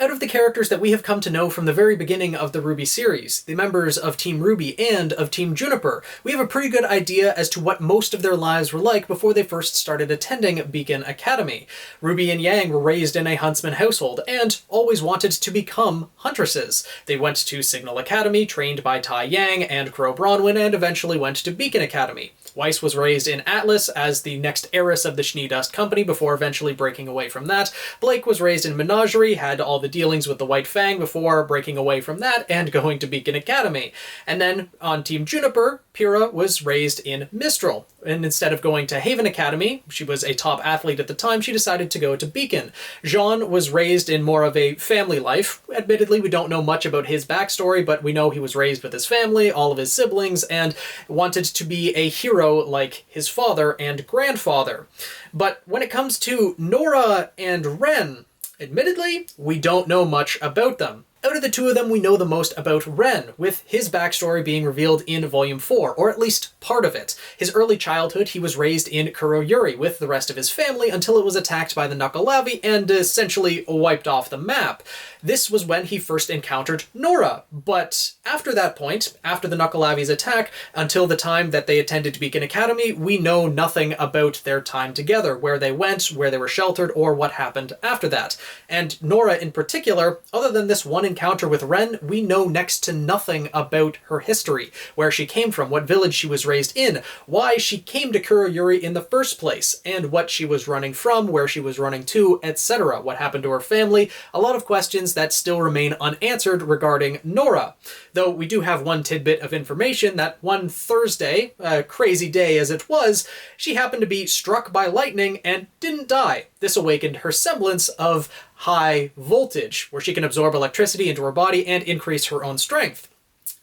Out of the characters that we have come to know from the very beginning of the RWBY series, the members of Team RWBY and of Team Juniper, we have a pretty good idea as to what most of their lives were like before they first started attending Beacon Academy. RWBY and Yang were raised in a huntsman household and always wanted to become huntresses. They went to Signal Academy, trained by Tai Yang and Crow Branwen, and eventually went to Beacon Academy. Weiss was raised in Atlas as the next heiress of the Schnee Dust Company before eventually breaking away from that. Blake was raised in Menagerie, had all the dealings with the White Fang before breaking away from that and going to Beacon Academy. And then on Team Juniper, Pyrrha was raised in Mistral. And instead of going to Haven Academy, she was a top athlete at the time, she decided to go to Beacon. Jean was raised in more of a family life. Admittedly, we don't know much about his backstory, but we know he was raised with his family, all of his siblings, and wanted to be a hero like his father and grandfather. But when it comes to Nora and Ren, admittedly, we don't know much about them. Out of the two of them, we know the most about Ren, with his backstory being revealed in Volume 4, or at least part of it. His early childhood, he was raised in Kuroyuri with the rest of his family until it was attacked by the Nukkalavi and essentially wiped off the map. This was when he first encountered Nora, but after that point, after the Nukkalavi's attack, until the time that they attended Beacon Academy, we know nothing about their time together, where they went, where they were sheltered, or what happened after that. And Nora in particular, other than this one encounter with Ren, we know next to nothing about her history, where she came from, what village she was raised in, why she came to Kuroyuri in the first place, and what she was running from, where she was running to, etc., what happened to her family. A lot of questions that still remain unanswered regarding Nora. Though we do have one tidbit of information that one Thursday, a crazy day as it was, she happened to be struck by lightning and didn't die. This awakened her semblance of high voltage, where she can absorb electricity into her body and increase her own strength.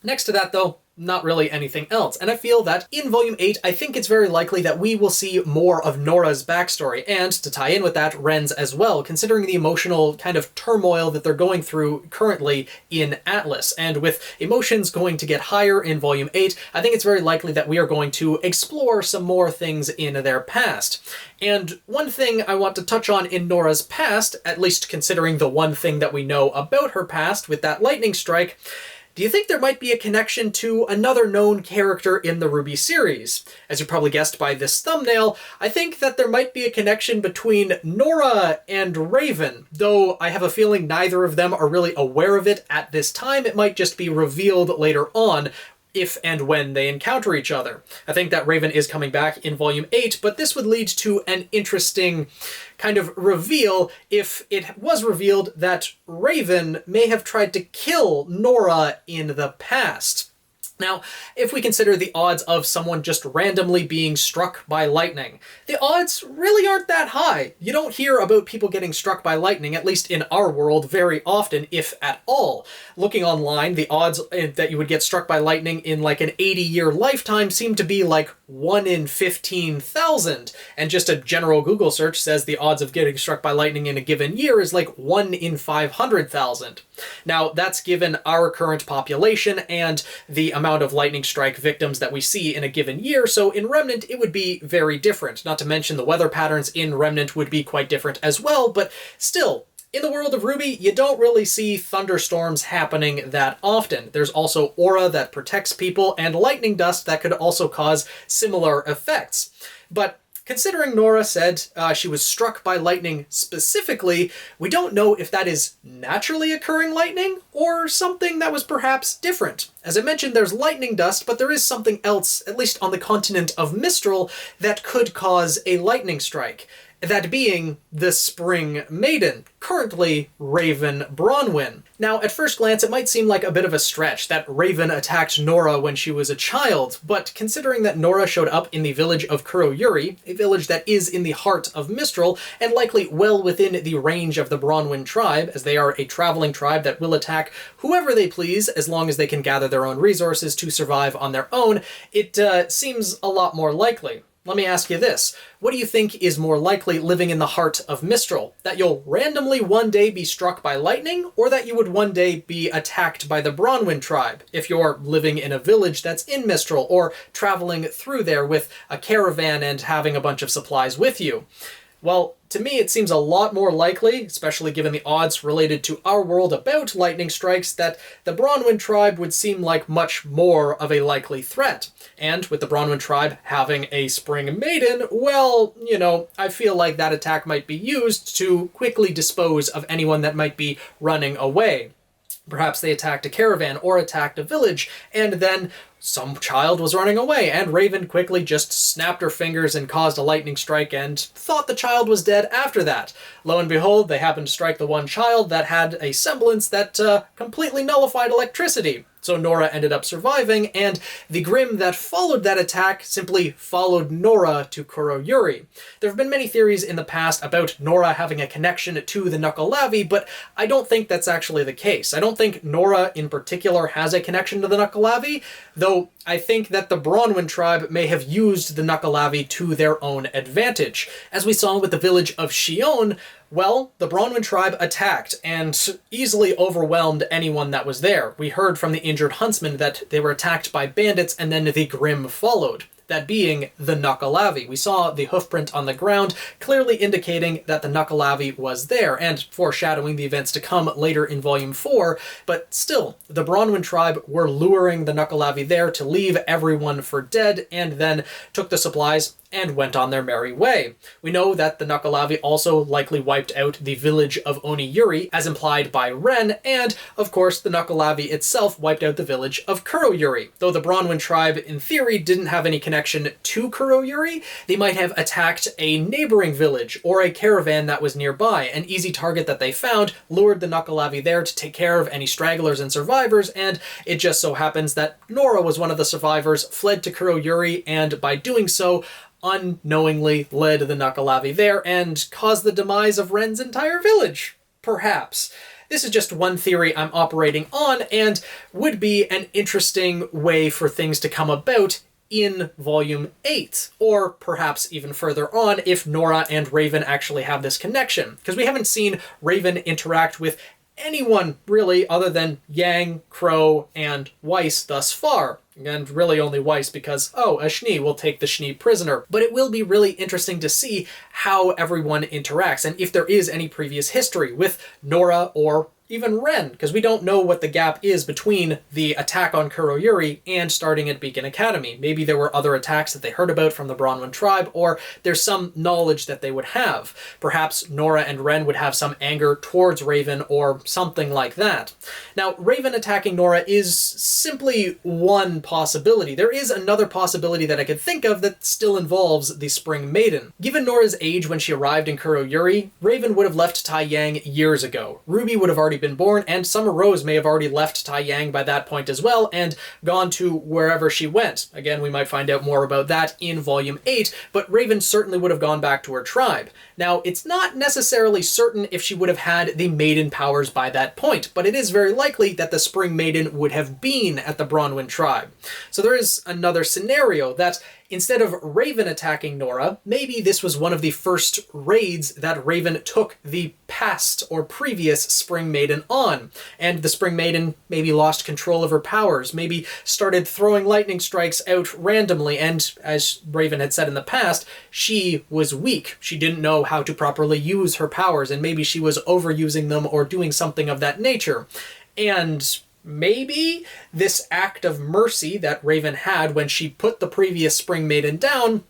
Next to that, though, not really anything else. And I feel that in Volume 8, I think it's very likely that we will see more of Nora's backstory, and to tie in with that, Ren's as well, considering the emotional kind of turmoil that they're going through currently in Atlas. And with emotions going to get higher in Volume 8, I think it's very likely that we are going to explore some more things in their past. And one thing I want to touch on in Nora's past, at least considering the one thing that we know about her past with that lightning strike, do you think there might be a connection to another known character in the RWBY series? As you probably guessed by this thumbnail, I think that there might be a connection between Nora and Raven, though I have a feeling neither of them are really aware of it at this time. It might just be revealed later on, if and when they encounter each other. I think that Raven is coming back in Volume 8, but this would lead to an interesting kind of reveal if it was revealed that Raven may have tried to kill Nora in the past. Now, if we consider the odds of someone just randomly being struck by lightning, the odds really aren't that high. You don't hear about people getting struck by lightning, at least in our world, very often, if at all. Looking online, the odds that you would get struck by lightning in like an 80-year lifetime seem to be like 1 in 15,000. And just a general Google search says the odds of getting struck by lightning in a given year is like 1 in 500,000. Now, that's given our current population and the amount of lightning strike victims that we see in a given year, so in Remnant it would be very different. Not to mention the weather patterns in Remnant would be quite different as well, but still, in the world of RWBY, you don't really see thunderstorms happening that often. There's also aura that protects people, and lightning dust that could also cause similar effects. But considering Nora said she was struck by lightning specifically, we don't know if that is naturally occurring lightning or something that was perhaps different. As I mentioned, there's lightning dust, but there is something else, at least on the continent of Mistral, that could cause a lightning strike. That being the Spring Maiden, currently Raven Branwen. Now, at first glance, it might seem like a bit of a stretch that Raven attacked Nora when she was a child, but considering that Nora showed up in the village of Kuroyuri, a village that is in the heart of Mistral, and likely well within the range of the Branwen tribe, as they are a traveling tribe that will attack whoever they please as long as they can gather their own resources to survive on their own, it seems a lot more likely. Let me ask you this. What do you think is more likely living in the heart of Mistral? That you'll randomly one day be struck by lightning, or that you would one day be attacked by the Branwen tribe, if you're living in a village that's in Mistral, or traveling through there with a caravan and having a bunch of supplies with you? Well, to me, it seems a lot more likely, especially given the odds related to our world about lightning strikes, that the Branwen tribe would seem like much more of a likely threat. And with the Branwen tribe having a spring maiden, well, I feel like that attack might be used to quickly dispose of anyone that might be running away. Perhaps they attacked a caravan or attacked a village, and then some child was running away, and Raven quickly just snapped her fingers and caused a lightning strike and thought the child was dead after that. Lo and behold, they happened to strike the one child that had a semblance that completely nullified electricity. So Nora ended up surviving, and the Grimm that followed that attack simply followed Nora to Kuroyuri. There have been many theories in the past about Nora having a connection to the Nukkalavi, but I don't think that's actually the case. I don't think Nora in particular has a connection to the Nukkalavi, though I think that the Branwen tribe may have used the Nukkalavi to their own advantage. As we saw with the village of Shion, well, the Branwen tribe attacked and easily overwhelmed anyone that was there. We heard from the injured huntsman that they were attacked by bandits, and then the Grimm followed, that being the Nukkalavi. We saw the hoofprint on the ground, clearly indicating that the Nukkalavi was there, and foreshadowing the events to come later in Volume 4, but still, the Branwen tribe were luring the Nukkalavi there to leave everyone for dead, and then took the supplies and went on their merry way. We know that the Nukkalavi also likely wiped out the village of Oniyuri, as implied by Ren, and, of course, the Nukkalavi itself wiped out the village of Kuroyuri. Though the Branwen tribe, in theory, didn't have any connection to Kuroyuri, they might have attacked a neighboring village or a caravan that was nearby. An easy target that they found lured the Nukkalavi there to take care of any stragglers and survivors, and it just so happens that Nora was one of the survivors, fled to Kuroyuri, and by doing so, unknowingly led the Nukkalavi there and caused the demise of Ren's entire village. Perhaps. This is just one theory I'm operating on, and would be an interesting way for things to come about in Volume 8, or perhaps even further on if Nora and Raven actually have this connection, because we haven't seen Raven interact with anyone really other than Yang, Crow, and Weiss thus far. And really only Weiss because, a Schnee will take the Schnee prisoner. But it will be really interesting to see how everyone interacts, and if there is any previous history with Nora or even Ren, because we don't know what the gap is between the attack on Kuroyuri and starting at Beacon Academy. Maybe there were other attacks that they heard about from the Branwen tribe, or there's some knowledge that they would have. Perhaps Nora and Ren would have some anger towards Raven or something like that. Now, Raven attacking Nora is simply one possibility. There is another possibility that I could think of that still involves the Spring Maiden. Given Nora's age when she arrived in Kuroyuri, Raven would have left Taiyang years ago. RWBY would have already been born, and Summer Rose may have already left Taiyang by that point as well, and gone to wherever she went. Again, we might find out more about that in Volume 8, but Raven certainly would have gone back to her tribe. Now, it's not necessarily certain if she would have had the Maiden powers by that point, but it is very likely that the Spring Maiden would have been at the Branwen tribe. So there is another scenario that instead of Raven attacking Nora, maybe this was one of the first raids that Raven took the past or previous Spring Maiden on, and the Spring Maiden maybe lost control of her powers, maybe started throwing lightning strikes out randomly, and as Raven had said in the past, she was weak. She didn't know how to properly use her powers, and maybe she was overusing them or doing something of that nature. And maybe this act of mercy that Raven had when she put the previous Spring Maiden down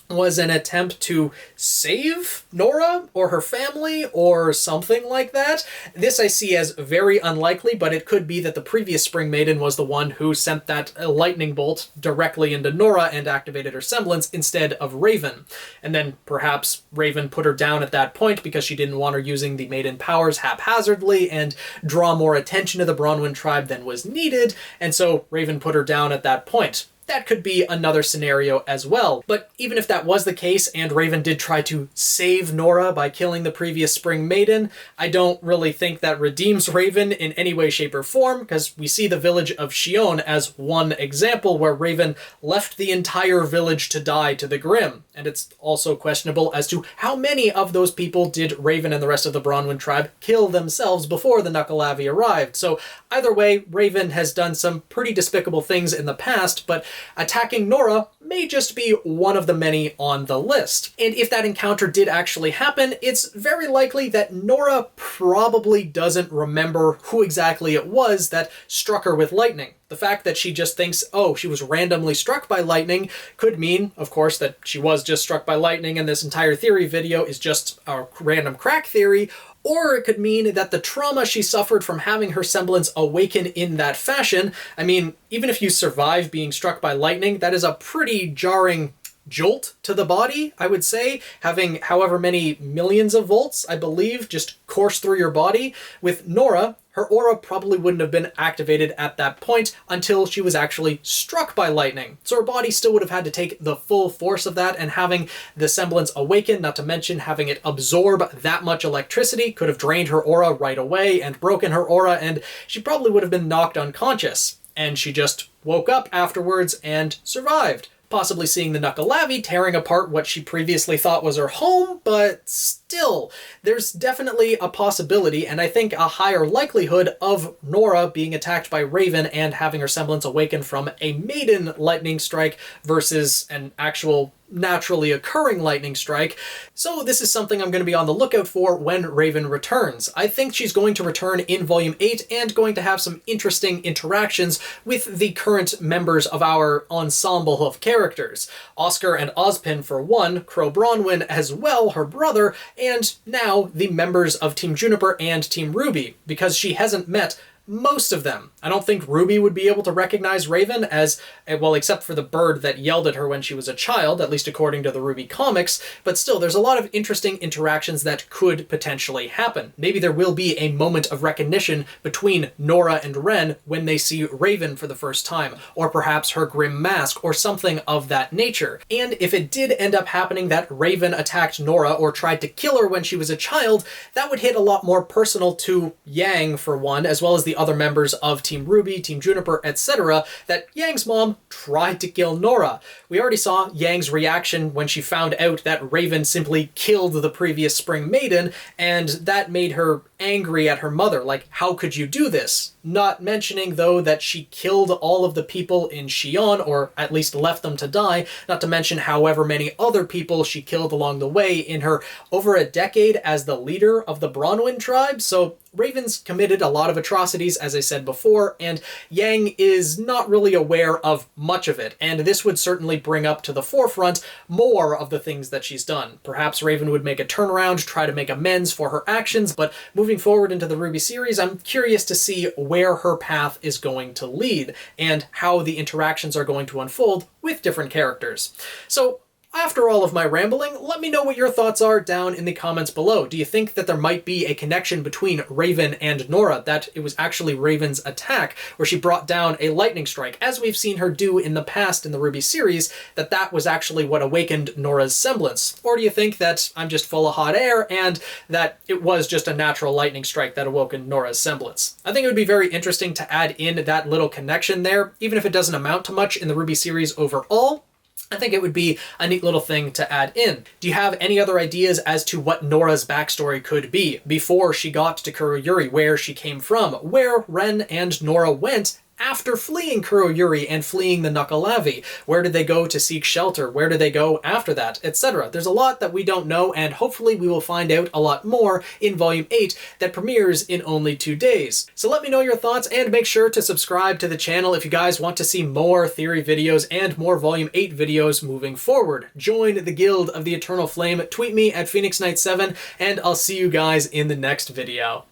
was an attempt to save Nora or her family or something like that. This I see as very unlikely, but it could be that the previous Spring Maiden was the one who sent that lightning bolt directly into Nora and activated her semblance instead of Raven. And then perhaps Raven put her down at that point because she didn't want her using the Maiden powers haphazardly and draw more attention to the Branwen tribe than was needed, and so Raven put her down at that point. That could be another scenario as well. But even if that was the case and Raven did try to save Nora by killing the previous Spring Maiden, I don't really think that redeems Raven in any way, shape, or form, because we see the village of Shion as one example where Raven left the entire village to die to the Grimm. And it's also questionable as to how many of those people did Raven and the rest of the Branwen tribe kill themselves before the Nukkalavi arrived. So either way, Raven has done some pretty despicable things in the past, but attacking Nora may just be one of the many on the list. And if that encounter did actually happen, it's very likely that Nora probably doesn't remember who exactly it was that struck her with lightning. The fact that she just thinks, oh, she was randomly struck by lightning could mean, of course, that she was just struck by lightning and this entire theory video is just a random crack theory. Or it could mean that the trauma she suffered from having her semblance awaken in that fashion, I mean, even if you survive being struck by lightning, that is a pretty jarring jolt to the body, I would say, having however many millions of volts, I believe, just course through your body. With Nora, her aura probably wouldn't have been activated at that point until she was actually struck by lightning. So her body still would have had to take the full force of that, and having the semblance awaken, not to mention having it absorb that much electricity, could have drained her aura right away and broken her aura, and she probably would have been knocked unconscious. And she just woke up afterwards and survived. Possibly seeing the Knuckleavi tearing apart what she previously thought was her home, but still, there's definitely a possibility, and I think a higher likelihood of Nora being attacked by Raven and having her semblance awaken from a maiden lightning strike versus an actual naturally occurring lightning strike. So this is something I'm going to be on the lookout for when Raven returns. I think she's going to return in Volume 8 and going to have some interesting interactions with the current members of our ensemble of characters. Oscar and Ozpin for one, Crow Branwen as well, her brother, and now the members of Team Juniper and Team RWBY, because she hasn't met most of them. I don't think RWBY would be able to recognize Raven as, well, except for the bird that yelled at her when she was a child, at least according to the RWBY comics, but still, there's a lot of interesting interactions that could potentially happen. Maybe there will be a moment of recognition between Nora and Ren when they see Raven for the first time, or perhaps her grim mask, or something of that nature. And if it did end up happening that Raven attacked Nora or tried to kill her when she was a child, that would hit a lot more personal to Yang, for one, as well as the other members of Team RWBY, Team Juniper, etc., that Yang's mom tried to kill Nora. We already saw Yang's reaction when she found out that Raven simply killed the previous Spring Maiden, and that made her angry at her mother, like, how could you do this? Not mentioning, though, that she killed all of the people in Xi'an, or at least left them to die, not to mention however many other people she killed along the way in her over a decade as the leader of the Branwen tribe. So Raven's committed a lot of atrocities, as I said before, and Yang is not really aware of much of it, and this would certainly bring up to the forefront more of the things that she's done. Perhaps Raven would make a turnaround, try to make amends for her actions, but moving forward into the RWBY series, I'm curious to see where her path is going to lead, and how the interactions are going to unfold with different characters. So, after all of my rambling, let me know what your thoughts are down in the comments below. Do you think that there might be a connection between Raven and Nora, that it was actually Raven's attack, where she brought down a lightning strike, as we've seen her do in the past in the RWBY series, that was actually what awakened Nora's semblance? Or do you think that I'm just full of hot air and that it was just a natural lightning strike that awoken Nora's semblance? I think it would be very interesting to add in that little connection there, even if it doesn't amount to much in the RWBY series overall. I think it would be a neat little thing to add in. Do you have any other ideas as to what Nora's backstory could be before she got to Kuroyuri, where she came from, where Ren and Nora went after fleeing Kuroyuri and fleeing the Knuckleavi? Where did they go to seek shelter? Where did they go after that? Etc. There's a lot that we don't know, and hopefully we will find out a lot more in Volume 8 that premieres in only 2 days. So let me know your thoughts, and make sure to subscribe to the channel if you guys want to see more theory videos and more Volume 8 videos moving forward. Join the Guild of the Eternal Flame, tweet me at Phoenix Knight 7, and I'll see you guys in the next video.